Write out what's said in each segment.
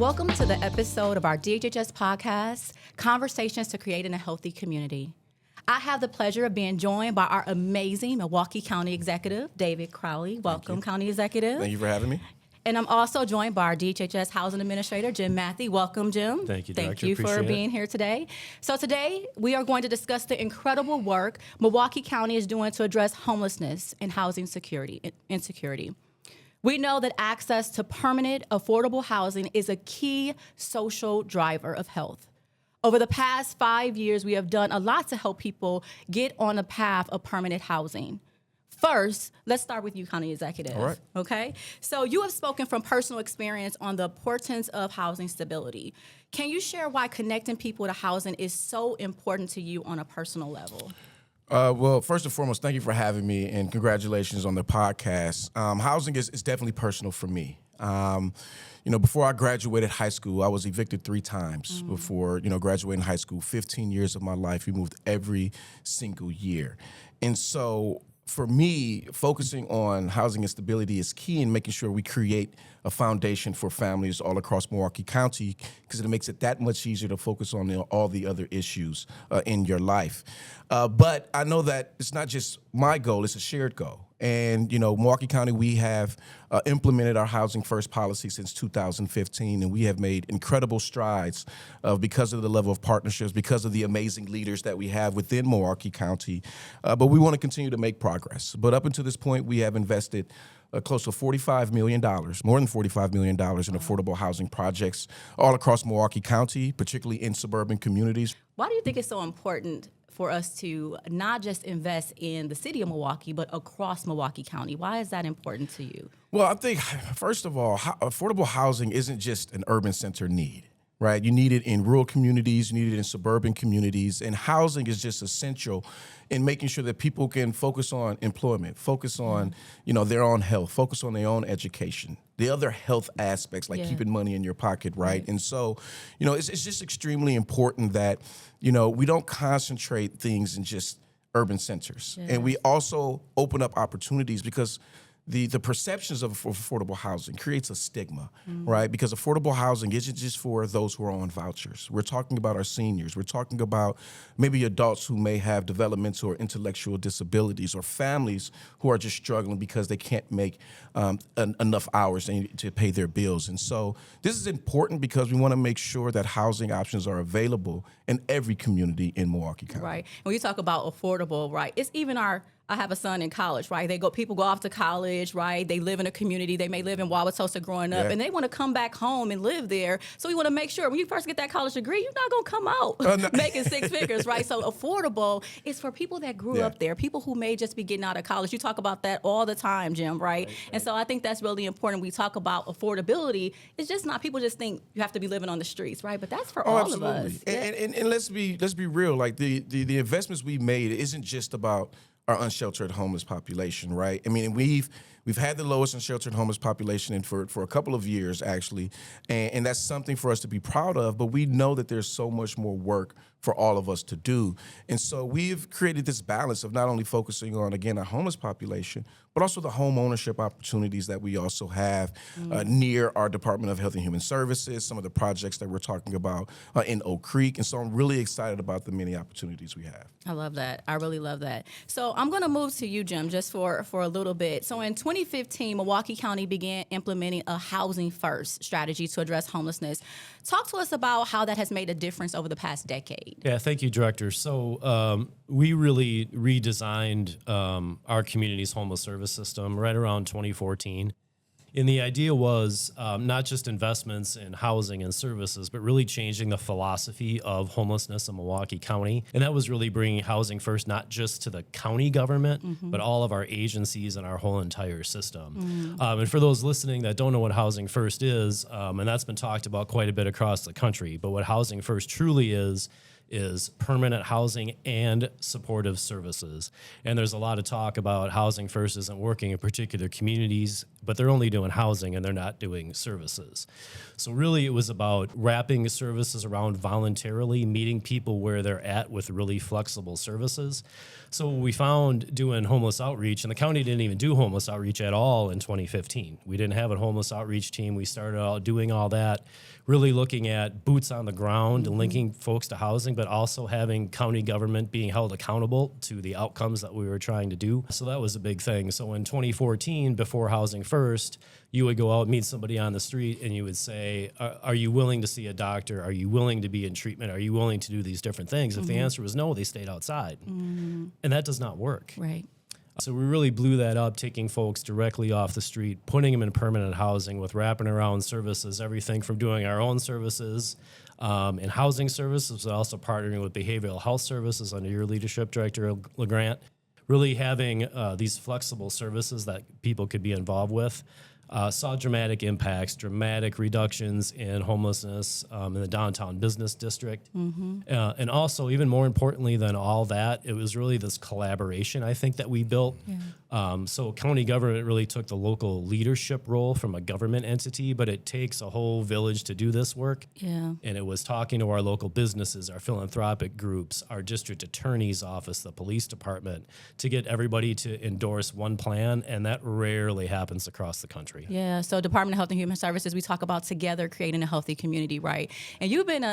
Welcome to the episode of our DHHS podcast, Conversations to Creating a Healthy Community. I have the pleasure of being joined by our amazing Milwaukee County Executive, David Crowley. Welcome, County Executive. Thank you for having me. And I'm also joined by our DHHS Housing Administrator, Jim Mathy. Welcome, Jim. Thank you, Director. Thank you for being here today. So today, we are going to discuss the incredible work Milwaukee County is doing to address homelessness and housing insecurity. We know that access to permanent, affordable housing is a key social driver of health. Over the past 5 years, we have done a lot to help people get on the path of permanent housing. First, let's start with you, County Executive. All right. Okay? So you have spoken from personal experience on the importance of housing stability. Can you share why connecting people to housing is so important to you on a personal level? Well, first and foremost, thank you for having me, and congratulations on the podcast. Housing is definitely personal for me. Before I graduated high school, I was evicted 3 times before, graduating high school. 15 years of my life, we moved every single year. And so for me, focusing on housing and stability is key in making sure we create a foundation for families all across Milwaukee County, because it makes it that much easier to focus on all the other issues in your life. But I know that it's not just my goal, it's a shared goal. And, Milwaukee County, we have implemented our Housing First policy since 2015, and we have made incredible strides because of the level of partnerships, because of the amazing leaders that we have within Milwaukee County. But we want to continue to make progress. But up until this point, we have invested close to $45 million, more than $45 million in affordable housing projects all across Milwaukee County, particularly in suburban communities. Why do you think it's so important for us to not just invest in the city of Milwaukee, but across Milwaukee County? Why is that important to you? Well, I think, first of all, affordable housing isn't just an urban center need, right? You need it in rural communities, you need it in suburban communities, and housing is just essential in making sure that people can focus on employment, focus on, their own health, focus on their own education, the other health aspects like keeping money in your pocket, right? And so, it's just extremely important that, we don't concentrate things in just urban centers. And we also open up opportunities, because the perceptions of affordable housing creates a stigma, right? Because affordable housing isn't just for those who are on vouchers. We're talking about our seniors. We're talking about maybe adults who may have developmental or intellectual disabilities, or families who are just struggling because they can't make enough hours to pay their bills. And so this is important because we want to make sure that housing options are available in every community in Milwaukee County. Right. When you talk about affordable, right, it's even I have a son in college, right? People go off to college, right? They live in a community. They may live in Wauwatosa growing up, and they want to come back home and live there. So we want to make sure when you first get that college degree, you're not going to come out making 6 figures, right? So affordable is for people that grew up there, people who may just be getting out of college. You talk about that all the time, Jim, right? And so I think that's really important. We talk about affordability. It's just not, people just think you have to be living on the streets, right? But that's for all of us. And let's be real. Like the investments we made isn't just about our unsheltered homeless population, right? I mean, we've had the lowest unsheltered homeless population for a couple of years, actually, and that's something for us to be proud of, but we know that there's so much more work for all of us to do. And so we've created this balance of not only focusing on, again, our homeless population, but also the home ownership opportunities that we also have near our Department of Health and Human Services, some of the projects that we're talking about in Oak Creek. And so I'm really excited about the many opportunities we have. I love that. I really love that. So I'm going to move to you, Jim, just for a little bit. So in 2015, Milwaukee County began implementing a Housing First strategy to address homelessness. Talk to us about how that has made a difference over the past decade. Yeah, thank you, Director. So we really redesigned our community's homeless service system right around 2014. And the idea was not just investments in housing and services, but really changing the philosophy of homelessness in Milwaukee County. And that was really bringing housing first, not just to the county government, but all of our agencies and our whole entire system. And for those listening that don't know what Housing First is, and that's been talked about quite a bit across the country, but what Housing First truly is permanent housing and supportive services. And there's a lot of talk about Housing First isn't working in particular communities, but they're only doing housing and they're not doing services. So really it was about wrapping services around voluntarily, meeting people where they're at with really flexible services. So we found doing homeless outreach, and the county didn't even do homeless outreach at all in 2015. We didn't have a homeless outreach team. We started out doing all that, really looking at boots on the ground and linking folks to housing, but also having county government being held accountable to the outcomes that we were trying to do. So that was a big thing. So in 2014, before Housing First, you would go out, meet somebody on the street, and you would say, are you willing to see a doctor? Are you willing to be in treatment? Are you willing to do these different things? If the answer was no, they stayed outside. And that does not work. Right. So we really blew that up, taking folks directly off the street, putting them in permanent housing with wrapping around services, everything from doing our own services and housing services, but also partnering with behavioral health services under your leadership, Director LaGrant, really having these flexible services that people could be involved with. Saw dramatic impacts, dramatic reductions in homelessness in the downtown business district. And also, even more importantly than all that, it was really this collaboration, I think, that we built. So county government really took the local leadership role from a government entity, but it takes a whole village to do this work. And it was talking to our local businesses, our philanthropic groups, our district attorney's office, the police department, to get everybody to endorse one plan, and that rarely happens across the country. Yeah, so Department of Health and Human Services, we talk about together creating a healthy community, right? And you've been,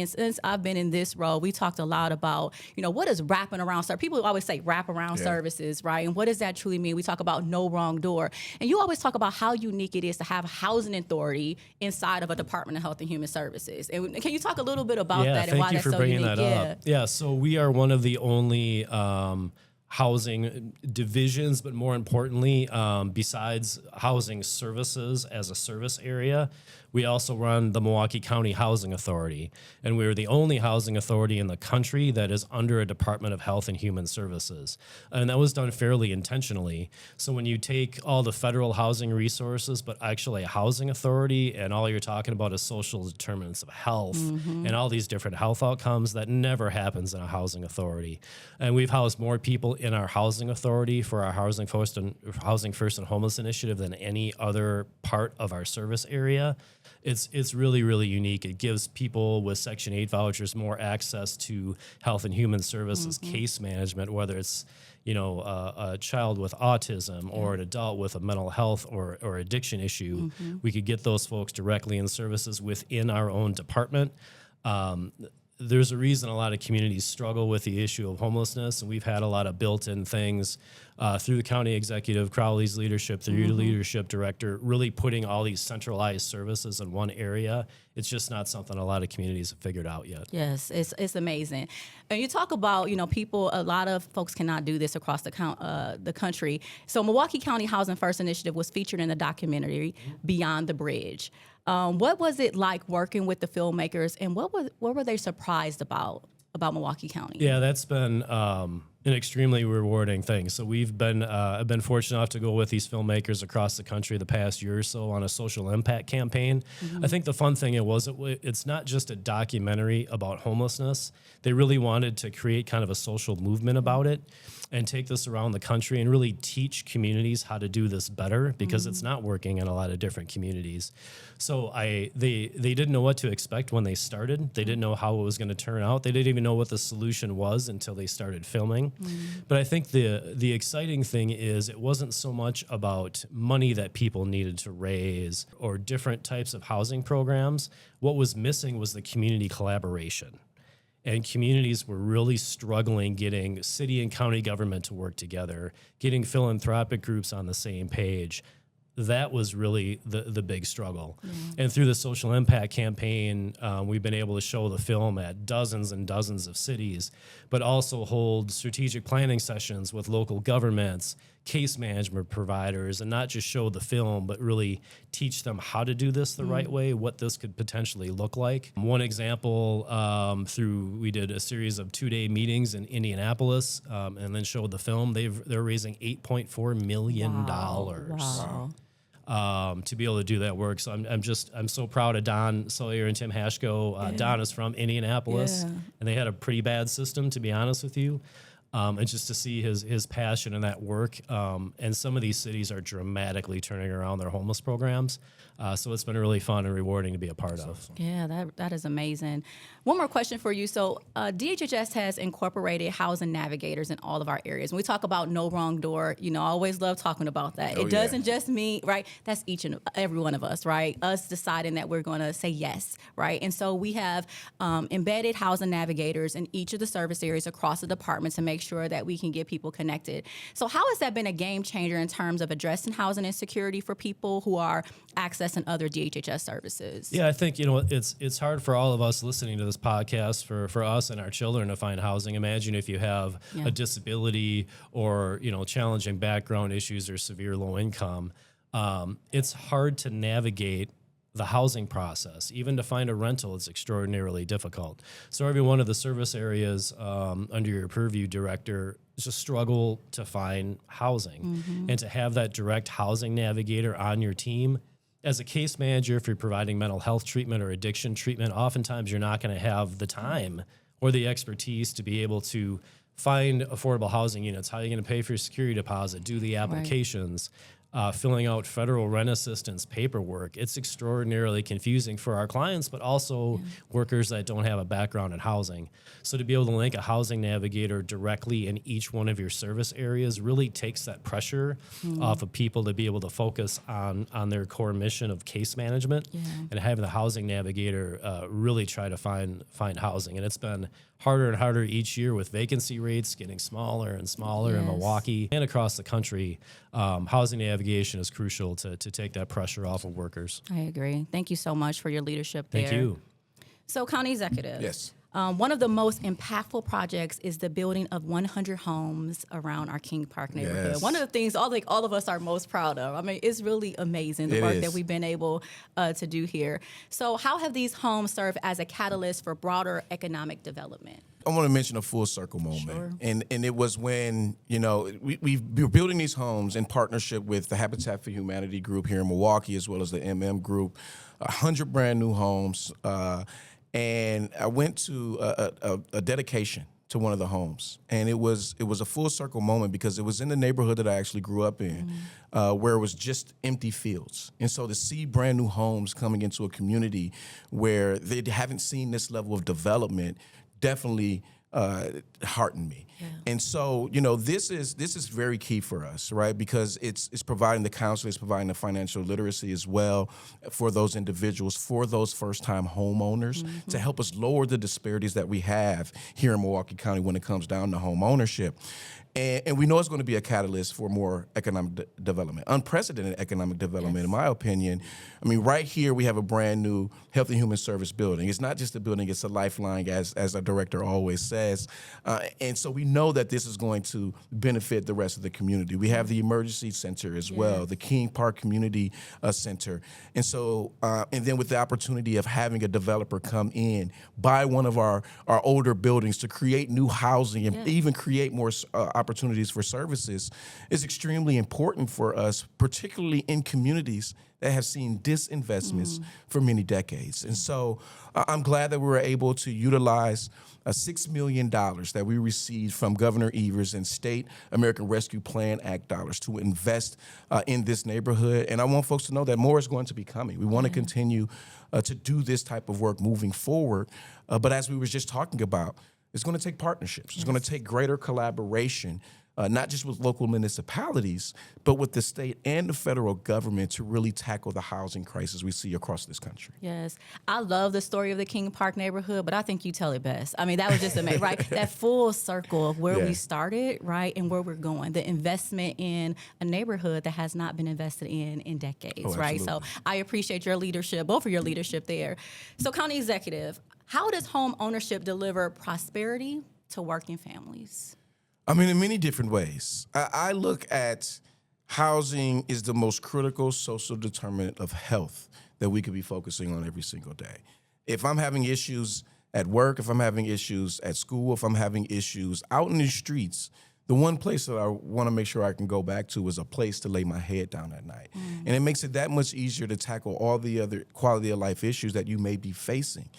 since I've been in this role, we talked a lot about, what is wrapping around? People always say wrap around services, right? And what does that truly mean? We talk about no wrong door. And you always talk about how unique it is to have housing authority inside of a Department of Health and Human Services. And can you talk a little bit about that and why that's so unique? Thank you for bringing that up. Yeah, so we are one of the only housing divisions, but more importantly, besides housing services as a service area, we also run the Milwaukee County Housing Authority, and we're the only housing authority in the country that is under a Department of Health and Human Services. And that was done fairly intentionally. So when you take all the federal housing resources, but actually a housing authority, and all you're talking about is social determinants of health and all these different health outcomes, that never happens in a housing authority. And we've housed more people in our housing authority for our Housing First and Homeless initiative than any other part of our service area. It's really, really unique. It gives people with Section 8 vouchers more access to health and human services, case management, whether it's a child with autism or an adult with a mental health or addiction issue. We could get those folks directly in services within our own department. There's a reason a lot of communities struggle with the issue of homelessness, and we've had a lot of built-in things through the county executive, Crowley's leadership, through your leadership director, really putting all these centralized services in one area. It's just not something a lot of communities have figured out yet. Yes, it's amazing. And you talk about, people, a lot of folks cannot do this across the country. So Milwaukee County Housing First Initiative was featured in the documentary Beyond the Bridge. What was it like working with the filmmakers, and what were they surprised about Milwaukee County? Yeah, that's been an extremely rewarding thing. So I've been fortunate enough to go with these filmmakers across the country the past year or so on a social impact campaign. I think the fun thing it's not just a documentary about homelessness. They really wanted to create kind of a social movement about it and take this around the country and really teach communities how to do this better, because it's not working in a lot of different communities. So they didn't know what to expect when they started. They didn't know how it was going to turn out. They didn't even know what the solution was until they started filming. But I think the exciting thing is it wasn't so much about money that people needed to raise or different types of housing programs. What was missing was the community collaboration. And communities were really struggling getting city and county government to work together, getting philanthropic groups on the same page. That was really the big struggle. And through the social impact campaign, we've been able to show the film at dozens and dozens of cities, but also hold strategic planning sessions with local governments, case management providers, and not just show the film, but really teach them how to do this the right way, what this could potentially look like. One example, we did a series of 2-day meetings in Indianapolis, and then showed the film. They're raising $8.4 million. Wow. To be able to do that work. So I'm so proud of Don Sawyer and Tim Hashko. Don is from Indianapolis, and they had a pretty bad system, to be honest with you. And just to see his passion in that work. And some of these cities are dramatically turning around their homeless programs. So it's been really fun and rewarding to be a part of. Yeah, that is amazing. One more question for you. So DHHS has incorporated housing navigators in all of our areas. When we talk about no wrong door, I always love talking about that. It doesn't just mean, right, that's each and every one of us, right? Us deciding that we're going to say yes, right? And so we have embedded housing navigators in each of the service areas across the department to make sure that we can get people connected. So how has that been a game changer in terms of addressing housing insecurity for people who are accessing other DHHS services? Yeah, I think, it's hard for all of us listening to this podcast, for us and our children to find housing. Imagine if you have a disability or, challenging background issues or severe low income. It's hard to navigate the housing process. Even to find a rental is extraordinarily difficult. So every one of the service areas under your purview, director, just struggle to find housing. And to have that direct housing navigator on your team. As a case manager, if you're providing mental health treatment or addiction treatment, oftentimes you're not going to have the time or the expertise to be able to find affordable housing units. How are you going to pay for your security deposit, do the applications, filling out federal rent assistance paperwork. It's extraordinarily confusing for our clients, but also workers that don't have a background in housing. So to be able to link a housing navigator directly in each one of your service areas really takes that pressure off of people to be able to focus on their core mission of case management and having the housing navigator really try to find housing. And it's been harder and harder each year with vacancy rates getting smaller and smaller in Milwaukee and across the country. Housing navigation is crucial to take that pressure off of workers. I agree. Thank you so much for your leadership there. Thank you. So, County Executive. Yes. One of the most impactful projects is the building of 100 homes around our King Park neighborhood. One of the things all of us are most proud of. I mean, it's really amazing the work that we've been able to do here. So how have these homes served as a catalyst for broader economic development? I want to mention a full circle moment. And it was when, we were building these homes in partnership with the Habitat for Humanity group here in Milwaukee, as well as the MM group, 100 brand new homes. And I went to a dedication to one of the homes, and it was a full circle moment because it was in the neighborhood that I actually grew up in, where it was just empty fields. And so to see brand new homes coming into a community where they haven't seen this level of development definitely heartened me. And so, this is very key for us, right? Because it's providing the counseling, it's providing the financial literacy as well for those individuals, for those first-time homeowners, to help us lower the disparities that we have here in Milwaukee County when it comes down to home ownership. And we know it's going to be a catalyst for more economic development, unprecedented economic development, in my opinion. I mean, right here we have a brand new Health and Human Service building. It's not just a building, it's a lifeline, as our director always says. And so we know that this is going to benefit the rest of the community. We have the Emergency Center as well, the King Park Community Center. And so, and then with the opportunity of having a developer come in, buy one of our older buildings to create new housing and even create more opportunities for services is extremely important for us, particularly in communities that have seen disinvestments for many decades. And so I'm glad that we were able to utilize $6 million that we received from Governor Evers and State American Rescue Plan Act dollars to invest in this neighborhood. And I want folks to know that more is going to be coming. We want to continue to do this type of work moving forward. But as we were just talking about, it's going to take partnerships. It's going to take greater collaboration, not just with local municipalities, but with the state and the federal government to really tackle the housing crisis we see across this country. Yes. I love the story of the King Park neighborhood, but I think you tell it best. I mean, that was just amazing, right? That full circle of where we started, right, and where we're going. The investment in a neighborhood that has not been invested in decades, right? So I appreciate your leadership, both of your leadership there. So, County Executive, how does home ownership deliver prosperity to working families? I mean, in many different ways. I look at housing is the most critical social determinant of health that we could be focusing on every single day. If I'm having issues at work, if I'm having issues at school, if I'm having issues out in the streets, the one place that I want to make sure I can go back to is a place to lay my head down at night. And it makes it that much easier to tackle all the other quality of life issues that you may be facing.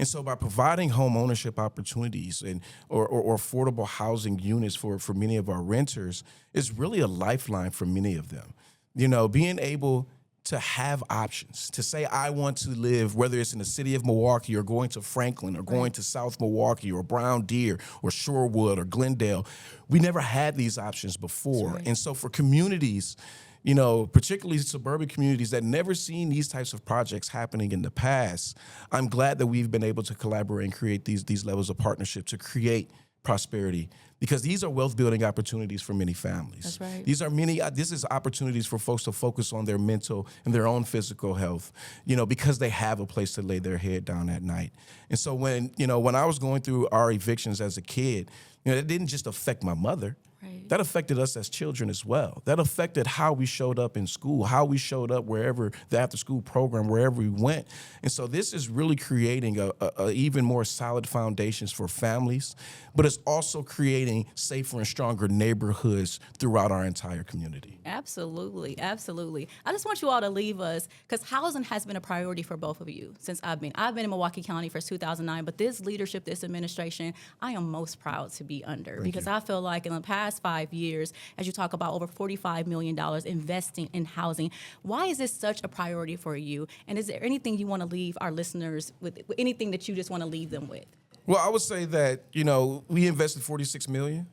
And so by providing home ownership opportunities and or affordable housing units for many of our renters is really a lifeline for many of them. You know, being able to have options, to say I want to live, whether it's in the city of Milwaukee or going to Franklin or going to South Milwaukee or Brown Deer or Shorewood or Glendale. We never had these options before. And so for communities, you know, particularly suburban communities that never seen these types of projects happening in the past, I'm glad that we've been able to collaborate and create these levels of partnership to create prosperity, because these are wealth building opportunities for many families. That's right. This is opportunities for folks to focus on their mental and their own physical health, you know, because they have a place to lay their head down at night. And so when I was going through our evictions as a kid, you know, it didn't just affect my mother. Right. That affected us as children as well. That affected how we showed up in school, how we showed up wherever the after-school program, wherever we went. And so this is really creating a even more solid foundations for families, but it's also creating safer and stronger neighborhoods throughout our entire community. Absolutely, absolutely. I just want you all to leave us, because housing has been a priority for both of you since I've been in Milwaukee County for 2009, but this leadership, this administration, I am most proud to be under, because I feel like in the past 5 years, as you talk about over $45 million investing in housing, why is this such a priority for you? And is there anything you want to leave our listeners with, anything that you just want to leave them with? Well, I would say that, you know, we invested $46 million,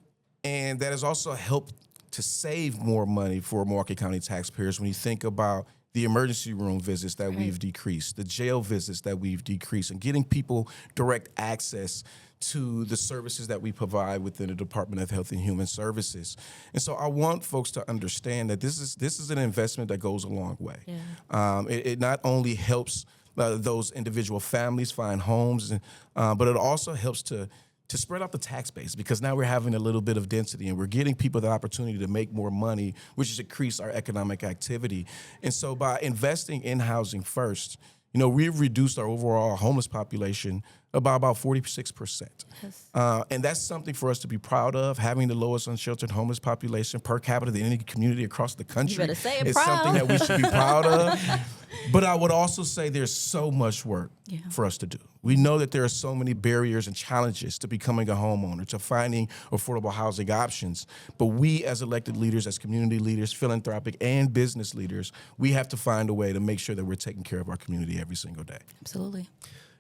and that has also helped to save more money for Milwaukee County taxpayers when you think about the emergency room visits that we've decreased, the jail visits that we've decreased, and getting people direct access to the services that we provide within the Department of Health and Human Services. And so I want folks to understand that this is an investment that goes a long way. Yeah. It not only helps those individual families find homes, but it also helps to spread out the tax base, because now we're having a little bit of density and we're getting people the opportunity to make more money, which is increase our economic activity. And so by investing in housing first, you know, we've reduced our overall homeless population by about 46%. Yes. And that's something for us to be proud of. Having the lowest unsheltered homeless population per capita in any community across the country you better say it is proud. something that we should be proud of. But I would also say there's so much work for us to do. We know that there are so many barriers and challenges to becoming a homeowner, to finding affordable housing options. But we as elected leaders, as community leaders, philanthropic and business leaders, we have to find a way to make sure that we're taking care of our community every single day. Absolutely.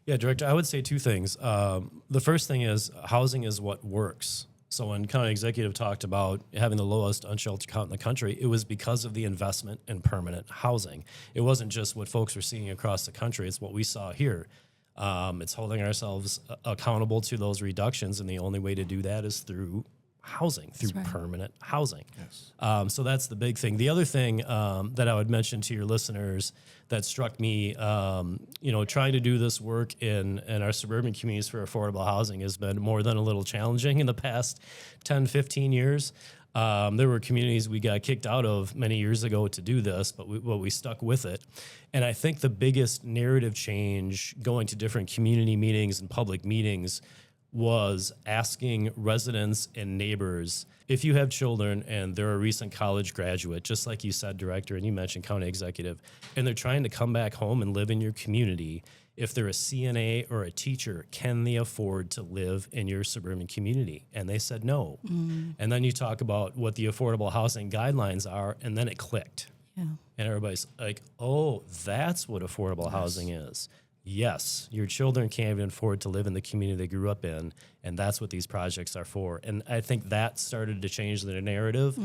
Yeah, Director, I would say two things. The first thing is housing is what works. So when County Executive talked about having the lowest unsheltered count in the country, it was because of the investment in permanent housing. It wasn't just what folks were seeing across the country. It's what we saw here. It's holding ourselves accountable to those reductions, and the only way to do that is through housing, through permanent housing. Yes. So that's the big thing. The other thing that I would mention to your listeners that struck me, trying to do this work in our suburban communities for affordable housing has been more than a little challenging in the past 10, 15 years. There were communities we got kicked out of many years ago to do this, but we stuck with it. And I think the biggest narrative change going to different community meetings and public meetings was asking residents and neighbors, if you have children and they're a recent college graduate, just like you said, Director, and you mentioned County Executive, and they're trying to come back home and live in your community, if they're a CNA or a teacher, can they afford to live in your suburban community? And they said no. And then you talk about what the affordable housing guidelines are, and then it clicked. Yeah. And everybody's like, oh, that's what affordable housing is. Yes, your children can't even afford to live in the community they grew up in, and that's what these projects are for. And I think that started to change the narrative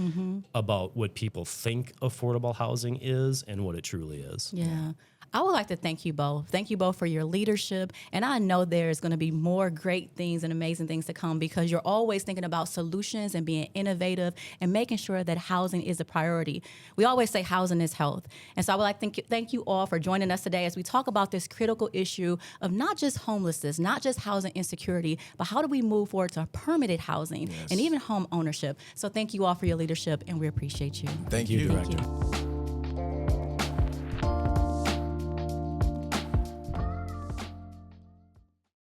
about what people think affordable housing is and what it truly is. Yeah. I would like to thank you both. Thank you both for your leadership. And I know there's going to be more great things and amazing things to come, because you're always thinking about solutions and being innovative and making sure that housing is a priority. We always say housing is health. And so I would like to thank you all for joining us today as we talk about this critical issue of not just homelessness, not just housing insecurity, but how do we move forward to permitted housing and even home ownership. So thank you all for your leadership, and we appreciate you. Thank you, Director. Thank you.